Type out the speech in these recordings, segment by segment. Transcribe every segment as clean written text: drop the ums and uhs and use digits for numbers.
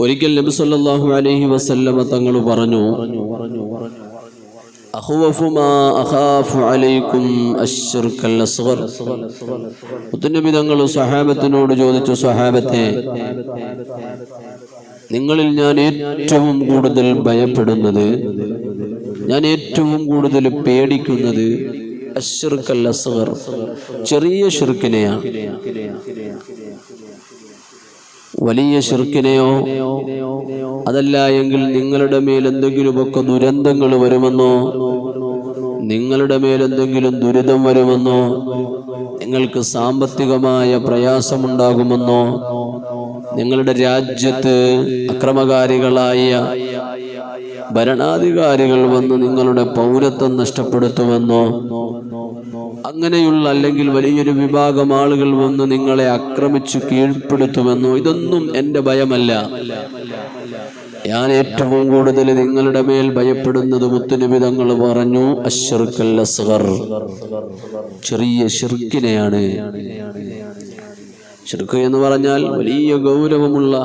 ഒരിക്കൽ നബി സല്ലല്ലാഹു അലൈഹി വസല്ലമ തങ്ങൾ പറഞ്ഞു, അഖ്വഫു മാ അഖാഫു അലൈക്കും അശ്ശിർക്കൽ അസ്ഗർ. മുത്തുനബി തങ്ങൾ സ്വഹാബത്തിനോട് ചോദിച്ചു, സ്വഹാബത്തെ, നിങ്ങളിൽ ഞാൻ ഏറ്റവും കൂടുതൽ ഭയപ്പെടുന്നത്, ഞാൻ ഏറ്റവും കൂടുതൽ പേടിക്കുന്നത് അശ്ശിർക്കൽ അസ്ഗർ, ചെറിയ ശിർക്കിനെയാണ്. വലിയ ശിർക്കിനെയോ അതല്ല എങ്കിൽ നിങ്ങളുടെ മേൽ എന്തെങ്കിലുമൊക്കെ ദുരന്തങ്ങൾ വരുമെന്നോ, നിങ്ങളുടെ മേൽ എന്തെങ്കിലും ദുരിതം വരുമെന്നോ, നിങ്ങൾക്ക് സാമ്പത്തികമായ പ്രയാസമുണ്ടാകുമെന്നോ, നിങ്ങളുടെ രാജ്യത്ത് അക്രമകാരികളായ ഭരണാധികാരികൾ വന്ന് നിങ്ങളുടെ പൗരത്വം നഷ്ടപ്പെടുത്തുമെന്നോ, അങ്ങനെയുള്ള അല്ലെങ്കിൽ വലിയൊരു വിഭാഗം ആളുകൾ വന്ന് നിങ്ങളെ ആക്രമിച്ചു കീഴ്പ്പെടുത്തുമെന്നോ, ഇതൊന്നും എൻ്റെ ഭയമല്ല. ഞാൻ ഏറ്റവും കൂടുതൽ നിങ്ങളുടെ മേൽ ഭയപ്പെടുന്നത്, മുത്തുനബി തങ്ങൾ പറഞ്ഞു, അശ്ശിർക്കൽ അസ്ഗർ, ചെറിയ ശിർക്കിനെയാണ്. ശിർക്ക് എന്ന് പറഞ്ഞാൽ വലിയ ഗൗരവമുള്ള,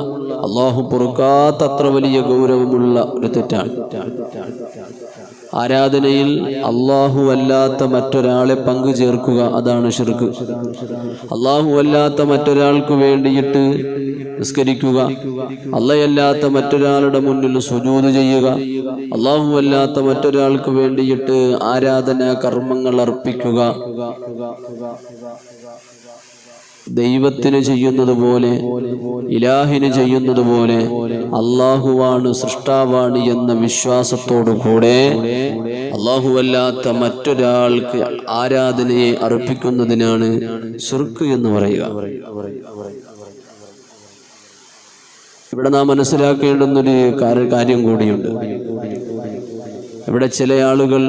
അള്ളാഹു പൊറുക്കാത്തത്ര വലിയ ഗൗരവമുള്ള ഒരു തെറ്റാണ്. ആരാധനയിൽ അള്ളാഹു അല്ലാത്ത മറ്റൊരാളെ പങ്കു ചേർക്കുക, അതാണ് ശിർക്ക്. അള്ളാഹു അല്ലാത്ത മറ്റൊരാൾക്ക് വേണ്ടിയിട്ട് നിസ്കരിക്കുക, അല്ലാത്ത മറ്റൊരാളുടെ മുന്നിൽ സുജൂദ് ചെയ്യുക, അള്ളാഹു അല്ലാത്ത മറ്റൊരാൾക്ക് വേണ്ടിയിട്ട് ആരാധനാ കർമ്മങ്ങൾ അർപ്പിക്കുക, ദൈവത്തിന് ചെയ്യുന്നത് പോലെ, ഇലാഹിന് ചെയ്യുന്നത് പോലെ അള്ളാഹുവാണ് സൃഷ്ടാവാണ് എന്ന വിശ്വാസത്തോടു കൂടെ അല്ലാത്ത മറ്റൊരാൾക്ക് ആരാധനയെ അർപ്പിക്കുന്നതിനാണ് ശിർക്ക് എന്ന് പറയുക. ഇവിടെ നാം മനസ്സിലാക്കേണ്ടുന്നൊരു കാര്യം കൂടിയുണ്ട്. ഇവിടെ ചില ആളുകൾ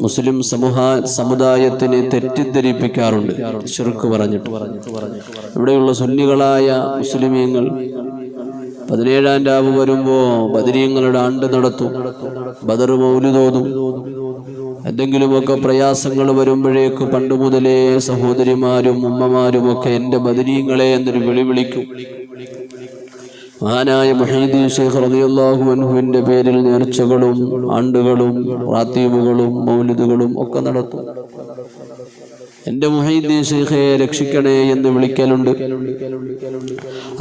മുസ്ലിം സമുദായത്തിനെ തെറ്റിദ്ധരിപ്പിക്കാറുണ്ട് ശിർക്ക് പറഞ്ഞിട്ട്. ഇവിടെയുള്ള സുന്നികളായ മുസ്ലിമീങ്ങൾ 17-ാം രാവ് വരുമ്പോൾ ബദരീങ്ങളുടെ ആണ്ട് നടത്തും, ബദർ മൗലിദ് ഓതും. എന്തെങ്കിലുമൊക്കെ പ്രയാസങ്ങൾ വരുമ്പോഴേക്ക് പണ്ട് മുതലേ സഹോദരിമാരും ഉമ്മമാരും ഒക്കെ എൻ്റെ ബദരീങ്ങളെ എന്നൊരു വിളിക്കും. മഹാനായ മുഹീദ്ദീൻ ശൈഖ് റളിയല്ലാഹു അൻഹുവിന്റെ പേരിൽ നേർച്ചകളും ആണ്ടുകളും റാത്തീബുകളും മൗലിദുകളും ഒക്കെ നടത്തും. എൻ്റെ മുഹീദ്ദീൻ ശൈഖെ രക്ഷിക്കണേ എന്ന് വിളിക്കലുണ്ട്.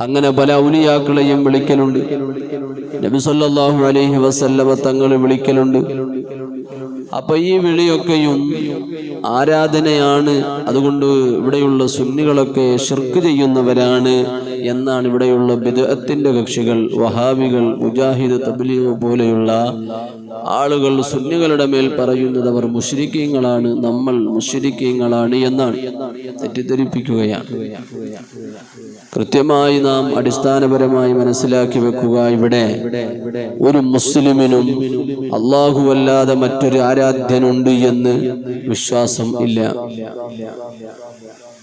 അങ്ങനെ പല ഔലിയാക്കളെയും വിളിക്കലുണ്ട്. നബി സല്ലല്ലാഹു അലൈഹി വസല്ലമ തങ്ങൾ വിളിക്കലുണ്ട്. അപ്പൊ ഈ വിളിയൊക്കെയും ആരാധനയാണ്. അതുകൊണ്ട് ഇവിടെയുള്ള സുന്നികളൊക്കെ ശിർക്ക് ചെയ്യുന്നവരാണ് എന്നാണ് ഇവിടെയുള്ള ബിദ്അത്തിന്റെ കക്ഷികൾ, വഹാബികൾ, മുജാഹിദ്, തബ്ലീഗ് പോലെയുള്ള ആളുകൾ സുന്നികളുടെ മേൽ പറയുന്നത് അവർ മുശ്രിക്കീങ്ങളാണ്, നമ്മൾ മുശ്രിക്കീങ്ങളാണ് എന്നാണ് തെറ്റിദ്ധരിപ്പിക്കുകയാണ്. കൃത്യമായി നാം അടിസ്ഥാനപരമായി മനസ്സിലാക്കി വെക്കുക, ഇവിടെ ഒരു മുസ്ലിമിനും അല്ലാഹു അല്ലാതെ മറ്റൊരു ആരാധ്യനുണ്ട് എന്ന് വിശ്വാസം ഇല്ല.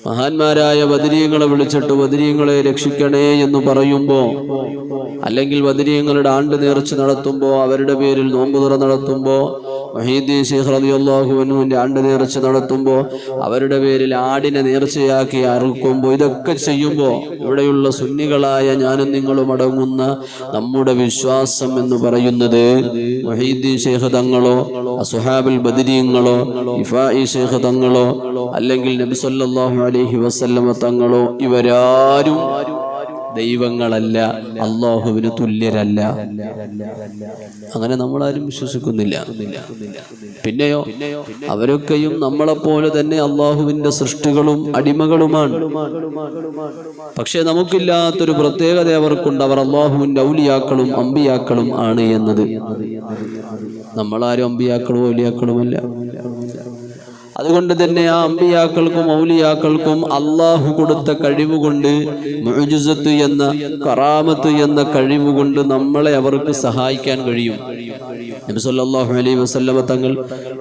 മഹാന്മാരായ ബദരീങ്ങളെ വിളിച്ചിട്ട് ബദരീങ്ങളെ രക്ഷിക്കണേ എന്ന് പറയുമ്പോൾ, അല്ലെങ്കിൽ ബദരീങ്ങളുടെ ആണ്ട് നേർച്ച നടത്തുമ്പോൾ, അവരുടെ പേരിൽ നോമ്പുതുറ നടത്തുമ്പോൾ, മുഹീദ്ദീൻ ശൈഖ് റളിയല്ലാഹു അൻഹുവിന്റെ ആണ്ട് നേർച്ച നടത്തുമ്പോൾ അവരുടെ പേരിൽ ആടിനെ നേർച്ചയാക്കി അറുക്കുമ്പോൾ, ഇതൊക്കെ ചെയ്യുമ്പോൾ ഇവിടെയുള്ള സുന്നികളായ ഞാനും നിങ്ങളും അടങ്ങുന്ന നമ്മുടെ വിശ്വാസം എന്ന് പറയുന്നത് മുഹീദ്ദീൻ ശൈഖ് തങ്ങളോ അസ്ഹാബുൽ ബദരീങ്ങളോ ഇഫാഇ ശൈഖ് തങ്ങളോ അല്ലെങ്കിൽ നബി സല്ലല്ലാഹു അലൈഹി വസല്ലമ തങ്ങളോ ഇവരാരും ദൈവങ്ങളല്ല, അല്ലാഹുവിന് തുല്യരല്ല. അങ്ങനെ നമ്മളാരും വിശ്വസിക്കുന്നില്ല. പിന്നെയോ അവരൊക്കെയും നമ്മളെപ്പോലെ തന്നെ അല്ലാഹുവിന്റെ സൃഷ്ടികളും അടിമകളുമാണ്. പക്ഷെ നമുക്കില്ലാത്തൊരു പ്രത്യേകത അവർക്കുണ്ട്, അവർ അല്ലാഹുവിന്റെ ഔലിയാക്കളും അമ്പിയാക്കളും ആണ് എന്നത്. നമ്മളാരും അമ്പിയാക്കളും ഔലിയാക്കളുമല്ല. അതുകൊണ്ട് തന്നെ ആ അമ്പിയാക്കൾക്കും ഔലിയാക്കൾക്കും അള്ളാഹു കൊടുത്ത കഴിവുകൊണ്ട്, മുഅ്ജിസത്ത് എന്ന കറാമത്ത് എന്ന കഴിവുകൊണ്ട് നമ്മളെ അവർക്ക് സഹായിക്കാൻ കഴിയും. നബി സല്ലല്ലാഹു അലൈഹി വസല്ലമ തങ്ങൾ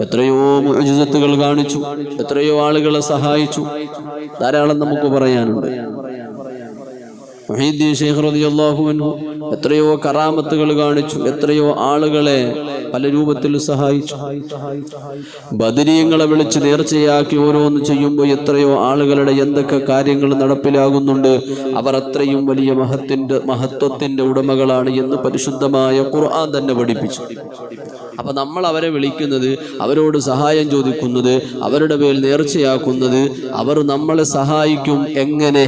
എത്രയോ മുഅ്ജിസത്തുകൾ കാണിച്ചു, എത്രയോ ആളുകളെ സഹായിച്ചു, ധാരാളം നമുക്ക് പറയാനുണ്ട്. മുഹീദ്ദീൻ ശൈഖ് റളിയല്ലാഹു അൻഹു എത്രയോ കറാമത്തുകൾ കാണിച്ചു, എത്രയോ ആളുകളെ പല രൂപത്തിൽ സഹായിച്ചു. ബദരീങ്ങളെ വിളിച്ച് നേർച്ചയാക്കി ഓരോന്ന് ചെയ്യുമ്പോൾ എത്രയോ ആളുകളുടെ എന്തൊക്കെ കാര്യങ്ങൾ നടപ്പിലാകുന്നുണ്ട്. അവർ അത്രയും വലിയ മഹത്വത്തിന്റെ ഉടമകളാണ് എന്ന് പരിശുദ്ധമായ ഖുർആൻ തന്നെ പഠിപ്പിച്ചു. അപ്പൊ നമ്മൾ അവരെ വിളിക്കുന്നത്, അവരോട് സഹായം ചോദിക്കുന്നത്, അവരുടെ പേരിൽ നേർച്ചയാക്കുന്നത്, അവർ നമ്മളെ സഹായിക്കും. എങ്ങനെ?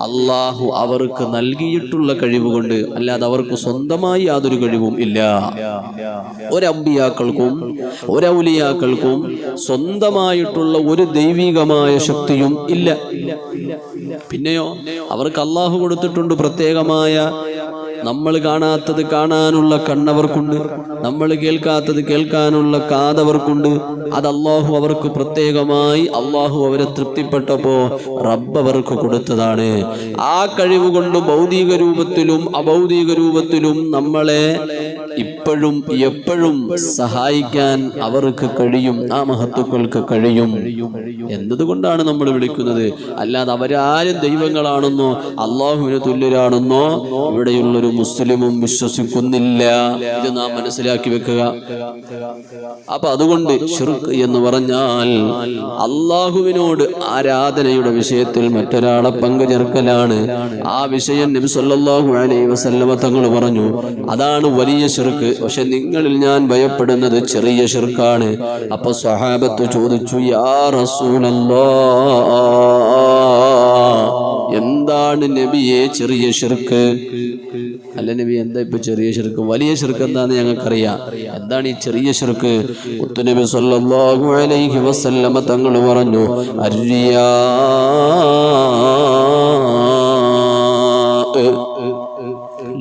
അള്ളാഹു അവർക്ക് നൽകിയിട്ടുള്ള കഴിവുകൊണ്ട്, അല്ലാതെ അവർക്ക് സ്വന്തമായി യാതൊരു കഴിവും ഇല്ല. ഒരമ്പിയാക്കൾക്കും ഒരൗലിയാക്കൾക്കും സ്വന്തമായിട്ടുള്ള ഒരു ദൈവികമായ ശക്തിയും ഇല്ല. പിന്നെയോ അവർക്ക് അള്ളാഹു കൊടുത്തിട്ടുണ്ട് പ്രത്യേകമായ, നമ്മൾ കാണാത്തത് കാണാനുള്ള കണ്ണവർക്കുണ്ട്, നമ്മൾ കേൾക്കാത്തത് കേൾക്കാനുള്ള കാതവർക്കുണ്ട്. അത് അള്ളാഹു അവർക്ക് പ്രത്യേകമായി, അള്ളാഹു അവരെ തൃപ്തിപ്പെട്ടപ്പോ റബ്ബ് അവർക്ക് കൊടുത്തതാണ്. ആ കഴിവ് കൊണ്ട് ഭൗതിക രൂപത്തിലും അഭൗതിക രൂപത്തിലും നമ്മളെ ഇപ്പോഴും എപ്പോഴും സഹായിക്കാൻ അവർക്ക് കഴിയും. ആ മഹത്തുക്കൾക്ക് കഴിയും. എന്നതുകൊണ്ടാണ് നമ്മൾ വിളിക്കുന്നത്. അല്ലാതെ അവരാരും ദൈവങ്ങളാണെന്നോ അള്ളാഹുവിന് തുല്യരാണെന്നോ ഇവിടെയുള്ളൊരു മുസ്ലിമും വിശ്വസിക്കുന്നില്ല. ഇത് നാം മനസ്സിലാക്കി വെക്കുക. അപ്പൊ അതുകൊണ്ട് ശിർക്ക് എന്ന് പറഞ്ഞാൽ അള്ളാഹുവിനോട് ആരാധനയുടെ വിഷയത്തിൽ മറ്റൊരാളെ പങ്കുചേർക്കലാണ്. ആ വിഷയം നബി സല്ലല്ലാഹു അലൈഹി വസല്ലമ തങ്ങൾ പറഞ്ഞു, അതാണ് വലിയ ശിർക്ക്. പക്ഷെ നിങ്ങളിൽ ഞാൻ ഭയപ്പെടുന്നത് ചെറിയ ശിർക്കാണ്. അപ്പൊ സ്വഹാബത്ത് ചോദിച്ചു, യാ റസൂലല്ലാഹ്, എന്താണ് നബിയെ ചെറിയ ശിർക്ക്? അല്ല നബി, എന്താ ഇപ്പൊ ചെറിയ ശിർക്ക്? വലിയ ശിർക്ക് എന്താന്ന് ഞങ്ങൾക്കറിയാം. എന്താണ് ഈ ചെറിയ ശിർക്ക്? മുത്തുനബി സല്ലല്ലാഹു അലൈഹി വസല്ലമ തങ്ങൾ പറഞ്ഞു, അർരിയാ,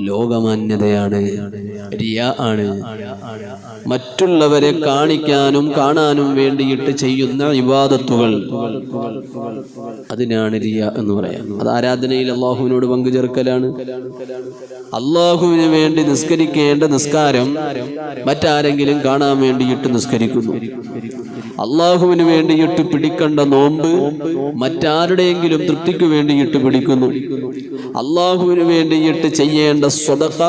ലോകമാന്യതയാണ്, റിയാ ആണ്. മറ്റുള്ളവരെ കാണിക്കാനും കാണാനും വേണ്ടിയിട്ട് ചെയ്യുന്ന ഇബാദത്തുകൾ, അതിനാണ് റിയാ എന്ന് പറയാം. അത് ആരാധനയിൽ അള്ളാഹുവിനോട് പങ്കുചേർക്കലാണ്. അള്ളാഹുവിന് വേണ്ടി നിസ്കരിക്കേണ്ട നിസ്കാരം മറ്റാരെങ്കിലും കാണാൻ വേണ്ടിയിട്ട് നിസ്കരിക്കുന്നു. അള്ളാഹുവിന് വേണ്ടിയിട്ട് പിടിക്കേണ്ട നോമ്പ് മറ്റാരുടെയെങ്കിലും തൃപ്തിക്ക് വേണ്ടിയിട്ട് പിടിക്കുന്നു. അള്ളാഹുവിന് വേണ്ടിയിട്ട് ചെയ്യേണ്ട സ്വദഖ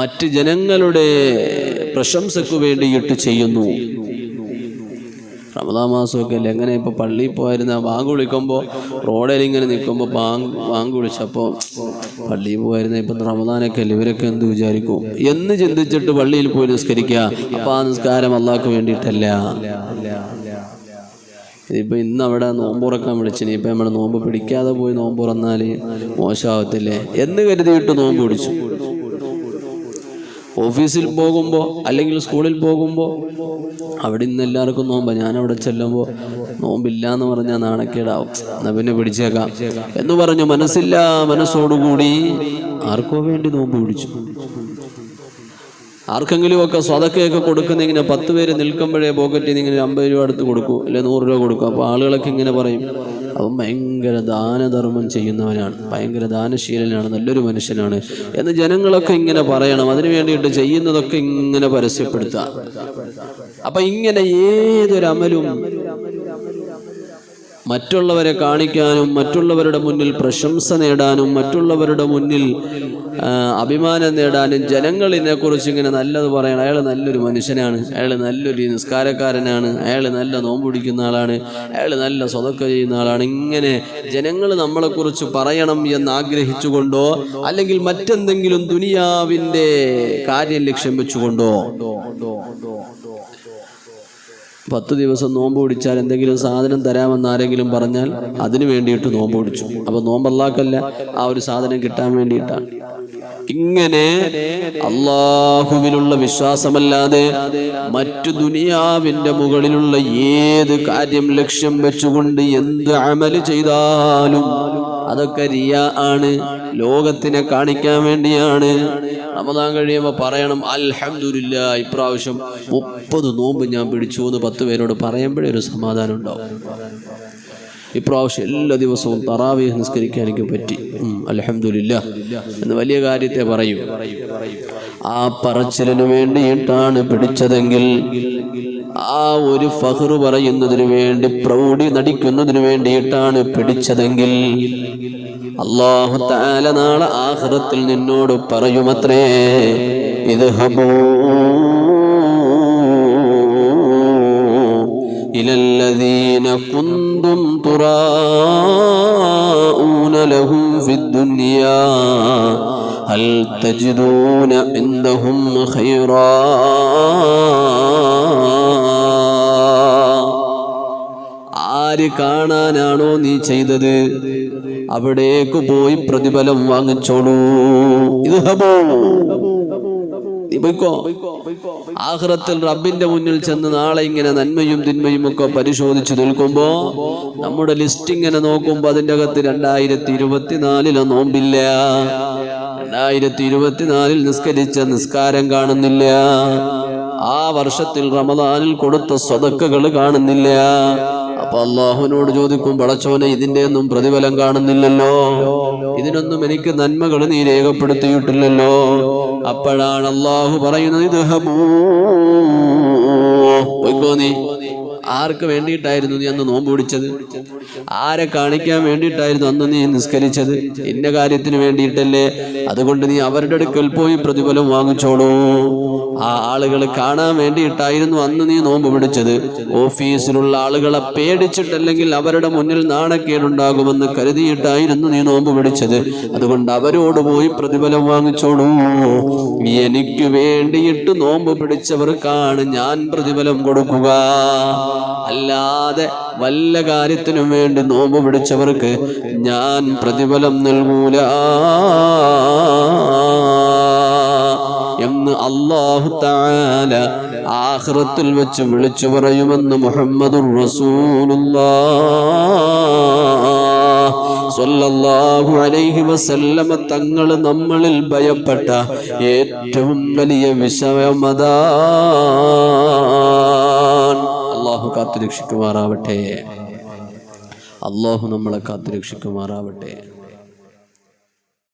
മറ്റ് ജനങ്ങളുടെ പ്രശംസക്ക് വേണ്ടിയിട്ട് ചെയ്യുന്നു. റമദാൻ മാസമൊക്കെ അല്ലേ, എങ്ങനെ ഇപ്പൊ പള്ളിയിൽ പോയിരുന്ന ബാങ്ക് വിളിക്കുമ്പോൾ റോഡിൽ ഇങ്ങനെ നിൽക്കുമ്പോൾ ബാങ്ക് വിളിച്ചപ്പോൾ പള്ളിയിൽ പോയിരുന്ന ഇപ്പം റമദാനൊക്കെ അല്ലേ, ഇവരൊക്കെ എന്ത് വിചാരിക്കും എന്ന് ചിന്തിച്ചിട്ട് പള്ളിയിൽ പോയി നിസ്കരിക്കുക. അപ്പൊ ആ നിസ്കാരം അള്ളാഹ്ക്ക് വേണ്ടിയിട്ടല്ല. ഇതിപ്പോ ഇന്ന് അവിടെ നോമ്പുറക്കാൻ വിളിച്ചിനി, ഇപ്പൊ നമ്മൾ നോമ്പ് പിടിക്കാതെ പോയി നോമ്പ് തുറന്നാല് മോശമാവത്തില്ലേ എന്ന് കരുതിയിട്ട് നോമ്പ് പിടിച്ചു. ഓഫീസിൽ പോകുമ്പോൾ അല്ലെങ്കിൽ സ്കൂളിൽ പോകുമ്പോൾ അവിടെ ഇന്ന് എല്ലാവർക്കും നോമ്പ, ഞാനവിടെ ചെല്ലുമ്പോൾ നോമ്പില്ല എന്ന് പറഞ്ഞാൽ നാണക്കേടാവും, എന്നാ പിന്നെ പിടിച്ചേക്കാം എന്ന് പറഞ്ഞു മനസ്സോടുകൂടി ആർക്കോ വേണ്ടി നോമ്പ് പിടിച്ചു. ആർക്കെങ്കിലും ഒക്കെ സ്വതക്കയൊക്കെ കൊടുക്കുന്ന ഇങ്ങനെ 10 പേര് നിൽക്കുമ്പോഴേ പോക്കറ്റിൽ നിന്ന് ഇങ്ങനെ 50 രൂപ അടുത്ത് കൊടുക്കും, അല്ലെ 100 രൂപ കൊടുക്കും. അപ്പോൾ ആളുകളൊക്കെ ഇങ്ങനെ പറയും, അവൻ ഭയങ്കര ദാനധർമ്മം ചെയ്യുന്നവനാണ്, ഭയങ്കര ദാനശീലനാണ്, നല്ലൊരു മനുഷ്യനാണ് എന്ന് ജനങ്ങളൊക്കെ ഇങ്ങനെ പറയണം. അതിനു വേണ്ടിയിട്ട് ചെയ്യുന്നതൊക്കെ ഇങ്ങനെ പരസ്യപ്പെടുത്താം. അപ്പൊ ഇങ്ങനെ ഏതൊരമലും മറ്റുള്ളവരെ കാണിക്കാനും മറ്റുള്ളവരുടെ മുന്നിൽ പ്രശംസ നേടാനും മറ്റുള്ളവരുടെ മുന്നിൽ അഭിമാനം നേടാനും ജനങ്ങളിനെ കുറിച്ച് ഇങ്ങനെ നല്ലത് പറയണം. അയാൾ നല്ലൊരു മനുഷ്യനാണ്, അയാൾ നല്ലൊരു നിസ്കാരക്കാരനാണ്, അയാൾ നല്ല നോമ്പ് പിടിക്കുന്ന ആളാണ്, അയാൾ നല്ല സ്വതക്ക ചെയ്യുന്ന ആളാണ്. ഇങ്ങനെ ജനങ്ങൾ നമ്മളെക്കുറിച്ച് പറയണം എന്ന് ആഗ്രഹിച്ചുകൊണ്ടോ അല്ലെങ്കിൽ മറ്റെന്തെങ്കിലും ദുനിയാവിൻ്റെ കാര്യം ലക്ഷ്യം വെച്ചുകൊണ്ടോ 10 ദിവസം നോമ്പ് പിടിച്ചാൽ എന്തെങ്കിലും സാധനം തരാമെന്ന് ആരെങ്കിലും പറഞ്ഞാൽ അതിനു വേണ്ടിയിട്ട് നോമ്പ് പിടിച്ചു. അപ്പൊ നോമ്പ് അല്ലാഹ്ക്കല്ല, ആ ഒരു സാധനം കിട്ടാൻ വേണ്ടിയിട്ടാണ്. ഇങ്ങനെ അള്ളാഹുവിലുള്ള വിശ്വാസമല്ലാതെ മറ്റു ദുനിയാവിന്റെ മുകളിലുള്ള ഏത് കാര്യം ലക്ഷ്യം വെച്ചുകൊണ്ട് എന്ത് അമല് ചെയ്താലും അതൊക്കെ റിയാ ആണ്, ലോകത്തിനെ കാണിക്കാൻ വേണ്ടിയാണ്. റമദാൻ കഴിയുമ്പോൾ പറയണം, അൽഹംദുലില്ലാഹ് ഇപ്രാവശ്യം 30 നോമ്പ് ഞാൻ പിടിച്ചു എന്ന് 10 പേരോട് പറയുമ്പോഴേ ഒരു സമാധാനം ഉണ്ടാവും. ഇപ്രാവശ്യം എല്ലാ ദിവസവും തറാവീഹ് നിസ്കരിക്കാൻ എനിക്ക് പറ്റി, അൽഹംദുലില്ലാഹ് എന്ന് വലിയ കാര്യത്തെ പറയൂ. ആ പറച്ചിലിന് വേണ്ടിയിട്ടാണ് പിടിച്ചതെങ്കിൽ, ആ ഒരു ഫഖ്റ് പറയുന്നതിന് വേണ്ടി, പ്രൗഢി നടിക്കുന്നതിന് വേണ്ടിയിട്ടാണ് പിടിച്ചതെങ്കിൽ, അല്ലാഹു തആല നാളെ ആഖിറത്തിൽ നിന്നോട് പറയുമത്രേ, ഇദ്ഹബൂ كنتم تراءون لهم في الدنيا هل تجدون عندهم خيرا ആര് കാണാനാണോ നീ ചെയ്തത് അവിടേക്ക് പോയി പ്രതിഫലം വാങ്ങിച്ചോളൂ. നീ പോയിക്കോ. ആഖിറത്തിൽ റബ്ബിന്റെ മുന്നിൽ ചെന്ന് നാളെ ഇങ്ങനെ നന്മയും തിന്മയും ഒക്കെ പരിശോധിച്ചു നിൽക്കുമ്പോ നമ്മുടെ ലിസ്റ്റ് ഇങ്ങനെ നോക്കുമ്പോ അതിന്റെ അകത്ത് 2024 നോമ്പില്ല, 2024 നിസ്കരിച്ച നിസ്കാരം കാണുന്നില്ല, ആ വർഷത്തിൽ റമദാനിൽ കൊടുത്ത സ്വതക്കകൾ കാണുന്നില്ല. അപ്പൊ അള്ളാഹുവിനോട് ചോദിക്കും, പടച്ചോനെ ഇതിന്റെ ഒന്നും പ്രതിഫലം കാണുന്നില്ലല്ലോ, ഇതിനൊന്നും എനിക്ക് നന്മകൾ നീ രേഖപ്പെടുത്തിയിട്ടില്ലല്ലോ. അപ്പോഴാണ് അള്ളാഹു പറയുന്നത്, ഇത് പോയിക്കോ. നീ ആർക്ക് വേണ്ടിയിട്ടായിരുന്നു നീ അന്ന് നോമ്പ് പിടിച്ചത്? ആരെ കാണിക്കാൻ വേണ്ടിയിട്ടായിരുന്നു അന്ന് നീ നിസ്കരിച്ചത്? ഇന്ന കാര്യത്തിന് വേണ്ടിയിട്ടല്ലേ? അതുകൊണ്ട് നീ അവരുടെ അടുക്കൽ പോയി പ്രതിഫലം വാങ്ങിച്ചോളൂ. ആ ആളുകൾ കാണാൻ വേണ്ടിയിട്ടായിരുന്നു അന്ന് നീ നോമ്പ് പിടിച്ചത്. ഓഫീസിലുള്ള ആളുകളെ പേടിച്ചിട്ടല്ലെങ്കിൽ അവരുടെ മുന്നിൽ നാണക്കേടുണ്ടാകുമെന്ന് കരുതിയിട്ടായിരുന്നു നീ നോമ്പ് പിടിച്ചത്. അതുകൊണ്ട് അവരോട് പോയി പ്രതിഫലം വാങ്ങിച്ചോളൂ. എനിക്ക് വേണ്ടിയിട്ട് നോമ്പ് പിടിച്ചവർക്കാണ് ഞാൻ പ്രതിഫലം കൊടുക്കുക, അല്ലാതെ വല്ല കാര്യത്തിനും വേണ്ടി നോമ്പ് പിടിച്ചവർക്ക് ഞാൻ പ്രതിഫലം നൽകൂല എന്ന് അല്ലാഹു തആല ആഖിറത്തിൽ വെച്ച് വിളിച്ചു പറയുമെന്ന് മുഹമ്മദുർ റസൂലുള്ളാഹ് സ്വല്ലല്ലാഹു അലൈഹി വസല്ലമ തങ്ങൾ നമ്മളിൽ ഭയപ്പെട്ട ഏറ്റവും വലിയ വിഷയമതാണ്. അല്ലാഹു കാത്തുരക്ഷിക്കുമാറാവട്ടെ. അല്ലാഹു നമ്മളെ കാത്തുരക്ഷിക്കുമാറാവട്ടെ.